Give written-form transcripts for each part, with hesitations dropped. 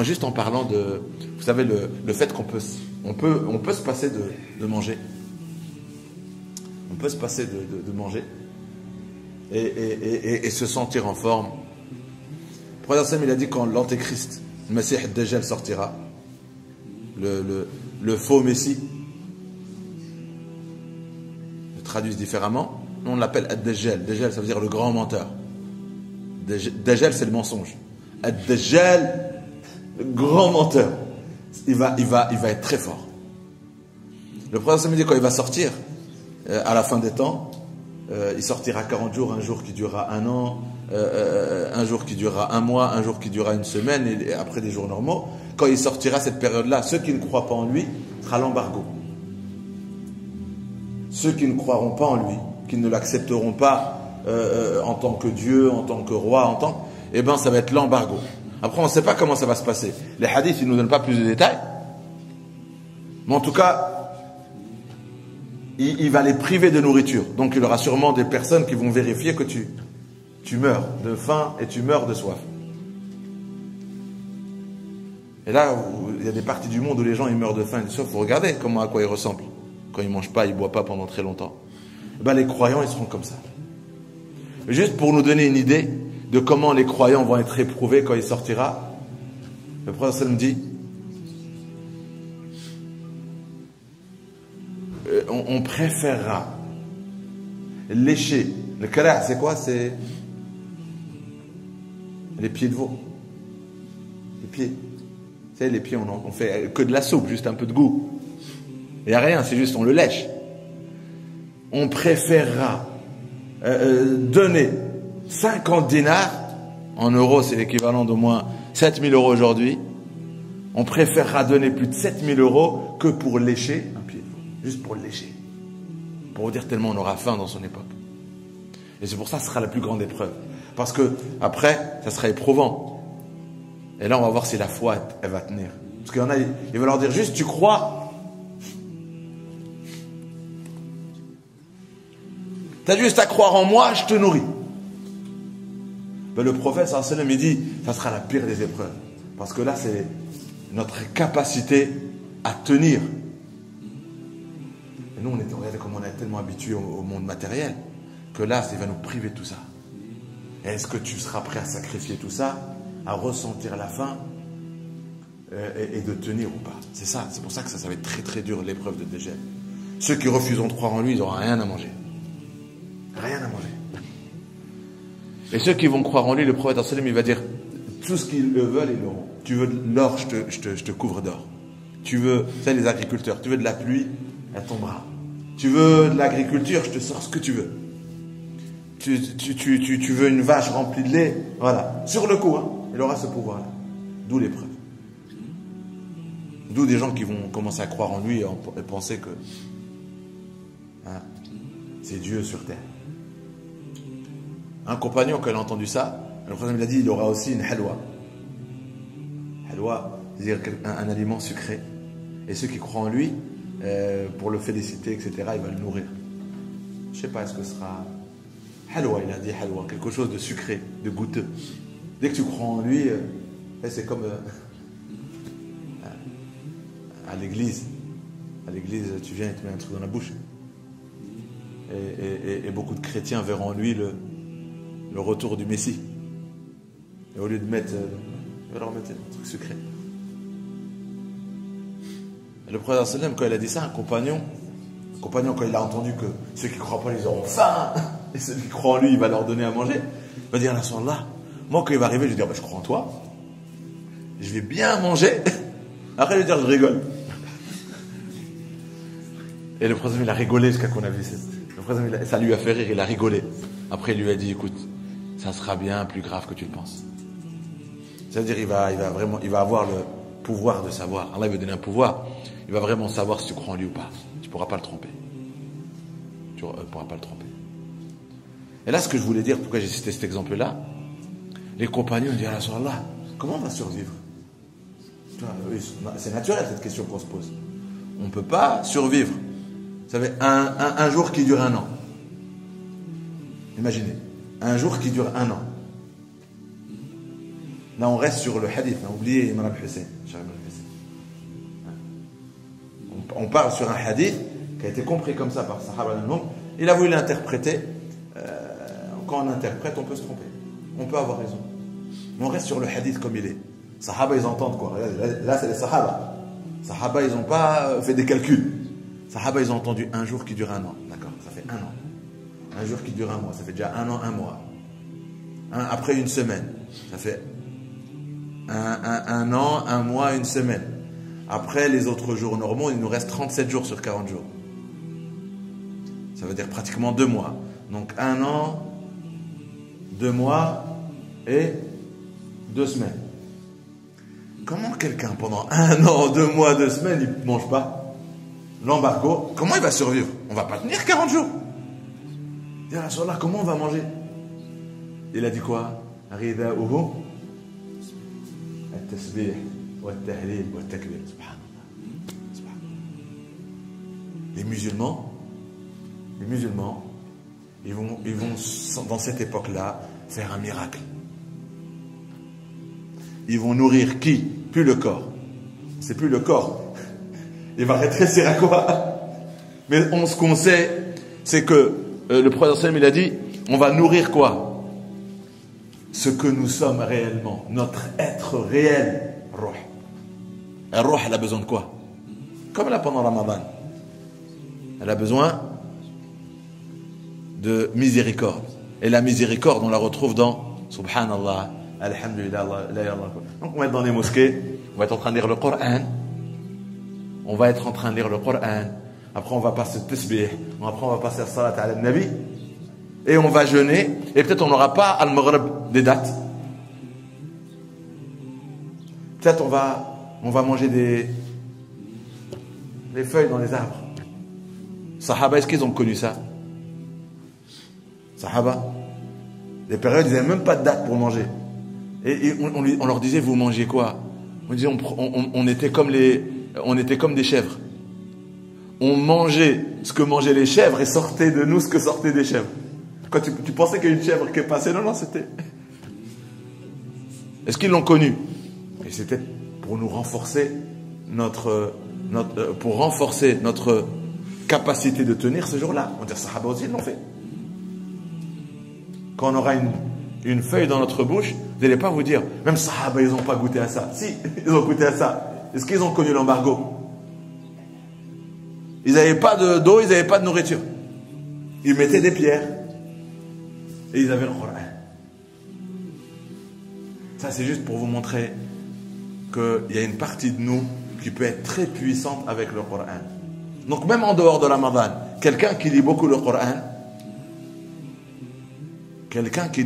juste en parlant de, vous savez, le fait qu'on peut se passer de manger. On peut se passer de manger et se sentir en forme. Le prophète sallam, il a dit quand l'antéchrist, le Messie Dajjal sortira, le faux Messie, je traduis différemment, on l'appelle Ad-Dajjal. Dajjal, ça veut dire le grand menteur. Dajjal, c'est le mensonge. Ad-Dajjal, le grand menteur. Il va être très fort. Le prophète sallam dit quand il va sortir, à la fin des temps, il sortira 40 jours, un jour qui durera un an, un jour qui durera un mois, un jour qui durera une semaine, et après des jours normaux. Quand il sortira cette période-là, ceux qui ne croient pas en lui, sera l'embargo. Ceux qui ne croiront pas en lui, qui ne l'accepteront pas en tant que Dieu, en tant que roi, eh ben ça va être l'embargo. Après, on ne sait pas comment ça va se passer. Les hadiths, ils ne nous donnent pas plus de détails. Mais en tout cas, il va les priver de nourriture. Donc il y aura sûrement des personnes qui vont vérifier que tu meurs de faim et tu meurs de soif. Et là, il y a des parties du monde où les gens ils meurent de faim et de soif. Vous regardez à quoi ils ressemblent. Quand ils ne mangent pas, ils ne boivent pas pendant très longtemps. Et ben, les croyants, ils seront comme ça. Juste pour nous donner une idée de comment les croyants vont être éprouvés quand il sortira, le prophète me dit, on préférera lécher. Le kala', c'est quoi? C'est les pieds de veau. Les pieds. Vous savez, les pieds, on fait que de la soupe, juste un peu de goût. Il n'y a rien, c'est juste on le lèche. On préférera donner 50 dinars, en euros c'est l'équivalent d'au moins 7000 € aujourd'hui. On préférera donner plus de 7000 € que pour lécher un pied de veau. Juste pour le lécher. Pour vous dire tellement on aura faim dans son époque. Et c'est pour ça que ce sera la plus grande épreuve. Parce que après, ça sera éprouvant. Et là, on va voir si la foi, elle va tenir. Parce qu'il y en a, il va leur dire juste, tu crois. Tu as juste à croire en moi, je te nourris. Ben, le prophète, sallallahu alayhi wa sallam, il dit, ça sera la pire des épreuves. Parce que là, c'est notre capacité à tenir. Et nous, regardez comme on est tellement habitués au monde matériel, que là, ça va nous priver de tout ça. Et est-ce que tu seras prêt à sacrifier tout ça, à ressentir la faim et de tenir ou pas? C'est ça, c'est pour ça que ça va être très très dur, l'épreuve de Dajjal. Ceux qui refuseront de croire en lui, ils n'auront rien à manger. Rien à manger. Et ceux qui vont croire en lui, le prophète sallam, il va dire, tout ce qu'ils veulent, ils l'auront. Tu veux de l'or, je te couvre d'or. Tu veux, c'est les agriculteurs, tu veux de la pluie, elle tombera. Tu veux de l'agriculture, je te sors ce que tu veux. Tu veux une vache remplie de lait, voilà. Sur le coup, hein, il aura ce pouvoir-là. D'où l'épreuve. D'où des gens qui vont commencer à croire en lui et penser que hein, c'est Dieu sur terre. Un compagnon, quand il a entendu ça, le prophète il a dit, il aura aussi une halwa. Halwa, c'est-à-dire un aliment sucré. Et ceux qui croient en lui, pour le féliciter, etc., il va le nourrir. Je ne sais pas, est-ce que ce sera halwa, il a dit halwa, quelque chose de sucré, de goûteux. Dès que tu crois en lui, c'est comme à l'église. À l'église, tu viens et tu mets un truc dans la bouche. Et beaucoup de chrétiens verront en lui le retour du Messie. Et au lieu de mettre, il va leur mettre un truc sucré. Et le prophète sallam, quand il a dit ça, un compagnon, quand il a entendu que ceux qui ne croient pas, ils auront faim, et ceux qui croient en lui, il va leur donner à manger, il va dire, là, moi quand il va arriver, je vais dire, je crois en toi, je vais bien manger, après je vais dire, je rigole. Et le prophète il a rigolé jusqu'à qu'on a vu le prophète, ça lui a fait rire, il a rigolé. Après il lui a dit, écoute, ça sera bien plus grave que tu le penses. C'est-à-dire il va avoir le pouvoir de savoir. Allah il veut donner un pouvoir. Il va vraiment savoir si tu crois en lui ou pas. Tu ne pourras pas le tromper. Tu ne pourras pas le tromper. Et là, ce que je voulais dire, pourquoi j'ai cité cet exemple-là, les compagnons disent, ah, sur Allah, comment on va survivre? C'est naturel cette question qu'on se pose. On ne peut pas survivre. Vous savez, un jour qui dure un an. Imaginez, un jour qui dure un an. Là, on reste sur le hadith. On a oublié Imran Hussein. On parle sur un hadith qui a été compris comme ça par Sahaba al-Noum. Il a voulu l'interpréter. Quand on interprète, on peut se tromper. On peut avoir raison. Mais on reste sur le hadith comme il est. Sahaba, ils entendent quoi? Là, c'est les Sahaba. Sahaba, ils n'ont pas fait des calculs. Sahaba, ils ont entendu un jour qui dure un an. D'accord? Ça fait un an. Un jour qui dure un mois. Ça fait déjà un an, un mois. Après une semaine. Ça fait un an, un mois, une semaine. Après les autres jours normaux, il nous reste 37 jours sur 40 jours. Ça veut dire pratiquement 2 mois. Donc un an, 2 mois et 2 semaines. Comment quelqu'un pendant 1 an, 2 mois, 2 semaines, il ne mange pas l'embargo, comment il va survivre? On ne va pas tenir 40 jours. Il dit, Rasulallah, comment on va manger? Il a dit quoi? Rida'uhu at-tasbih wa at-tahlil wa at-takbir. Subhanallah. Les musulmans, ils vont dans cette époque-là faire un miracle. Ils vont nourrir qui? Plus le corps. C'est plus le corps. Il va rétrécir à quoi? Mais ce qu'on sait, c'est que le prophète il a dit, on va nourrir quoi? Ce que nous sommes réellement, notre être réel. Ruh. Et Ruh, elle a besoin de quoi? Comme là pendant Ramadan. Elle a besoin de miséricorde. Et la miséricorde, on la retrouve dans Subhanallah, Alhamdulillah, la ilaha illallah. Donc on va être dans les mosquées, on va être en train de lire le Coran. Après on va passer le tasbih. Après on va passer la salat ala nabi. Et on va jeûner. Et peut-être on n'aura pas al-maghrib des dates. Peut-être on va manger des feuilles dans les arbres. Sahaba, est-ce qu'ils ont connu ça? Sahaba, les périodes, ils n'avaient même pas de date pour manger. Et on leur disait, vous mangez quoi? On disait, on était comme des chèvres. On mangeait ce que mangeaient les chèvres et sortait de nous ce que sortaient des chèvres. Quand tu pensais qu'il y a une chèvre qui est passée, non, c'était... Est-ce qu'ils l'ont connu? Et c'était pour nous renforcer pour renforcer notre capacité de tenir ce jour-là. On dit, Sahaba aussi, ils l'ont fait. Quand on aura une feuille dans notre bouche, vous n'allez pas vous dire, même Sahaba, ils n'ont pas goûté à ça. Si, ils ont goûté à ça. Est-ce qu'ils ont connu l'embargo? Ils n'avaient pas d'eau, ils n'avaient pas de nourriture. Ils mettaient des pierres. Et ils avaient le Coran. Ça, c'est juste pour vous montrer qu'il y a une partie de nous qui peut être très puissante avec le Coran. Donc, même en dehors de Ramadan, quelqu'un qui lit beaucoup le Coran, quelqu'un qui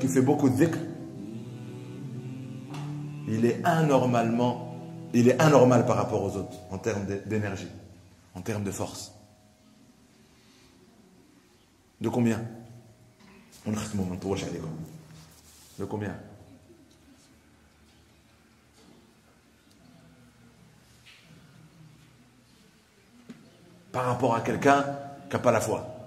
fait beaucoup de dhikr, il est anormal par rapport aux autres, en termes d'énergie, en termes de force. De combien? De combien? Par rapport à quelqu'un qui n'a pas la foi.